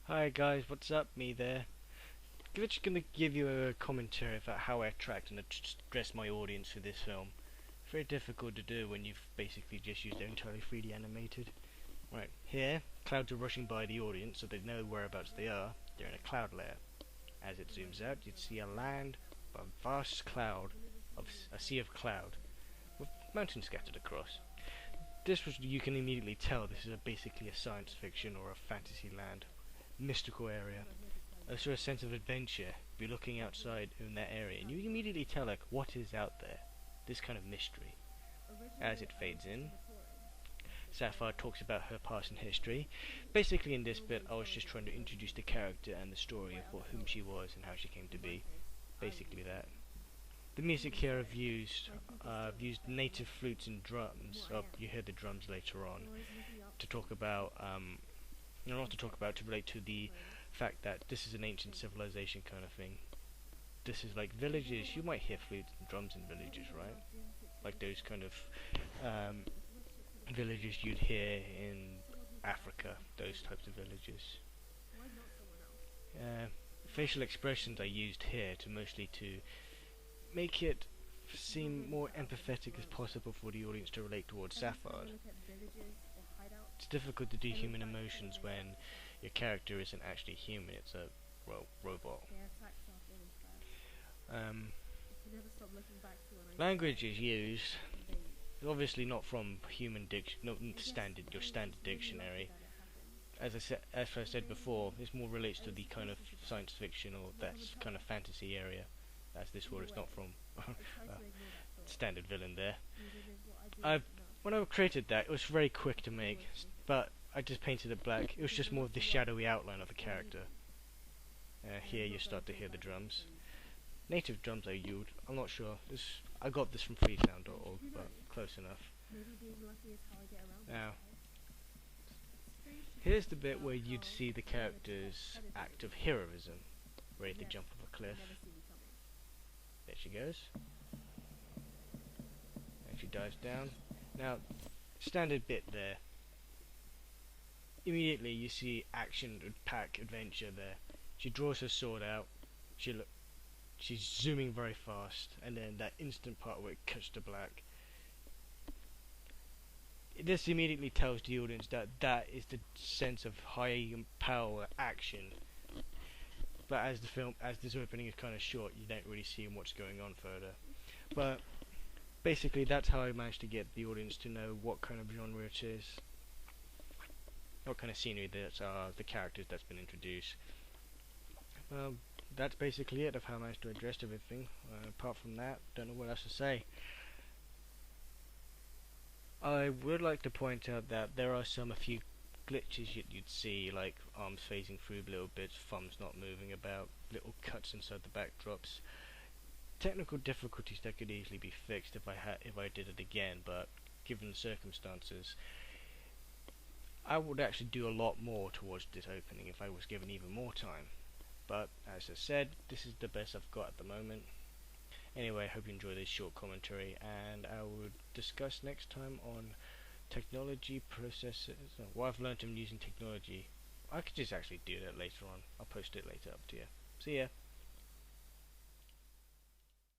Hi guys, what's up? Me there. Just gonna give you a commentary about how I attract and address my audience for this film. Very difficult to do when you've basically just used entirely 3D animated. Right, here, clouds are rushing by the audience so they know whereabouts they are. They're in a cloud layer. As it zooms out, you'd see a land, a vast cloud, a sea of cloud, with mountains scattered across. You can immediately tell this is basically a science fiction or a fantasy land, mystical area. A sort of sense of adventure. You're looking outside in that area, and you immediately tell like what is out there. This kind of mystery. As it fades in, Sapphire talks about her past and history. Basically, in this bit, I was just trying to introduce the character and the story of whom she was and how she came to be. Basically that. The music here I've used native flutes and drums. Oh, you hear the drums later on to talk about not to talk about, to relate to the fact that this is an ancient civilization kind of thing. This is like villages. You might hear flutes and drums in villages, right? Like those kind of villages you'd hear in Africa. Those types of villages. Uh, Facial expressions I used here to mostly to make it seem more empathetic as possible for the audience to relate towards Sapphire. It's difficult to do human emotions when your character isn't actually human, it's a, well, robot. Um, Language is used, obviously not from not your standard dictionary. As I said before, this more relates to the kind of science fiction or that kind of fantasy area, as this word is not from standard villain there. I When I created that, it was very quick to make, but I just painted it black. It was just more of the shadowy outline of the character. Here you start to hear the drums. Native drums I used. I'm not sure. I got this from freesound.org, but close enough. Now, here's the bit where you'd see the character's act of heroism, ready to jump off a cliff. There she goes. And she dives down. Now, standard bit there. Immediately you see action-packed adventure there. She draws her sword out. She's zooming very fast, and then that instant part where it cuts to black. This immediately tells the audience that that is the sense of high power action. But as this opening is kind of short, you don't really see what's going on further. But basically, that's how I managed to get the audience to know what kind of genre it is, what kind of scenery that are the characters that's been introduced. That's basically it of how I managed to address everything. Apart from that, don't know what else to say. I would like to point out that there are a few glitches you'd see, like arms phasing through little bits, thumbs not moving about, little cuts inside the backdrops. Technical difficulties that could easily be fixed if I did it again, but given the circumstances, I would actually do a lot more towards this opening if I was given even more time. But as I said, this is the best I've got at the moment. Anyway, I hope you enjoy this short commentary, and I will discuss next time on technology processes, what I've learned from using technology. I could just actually do that later on. I'll post it later up to you. See ya.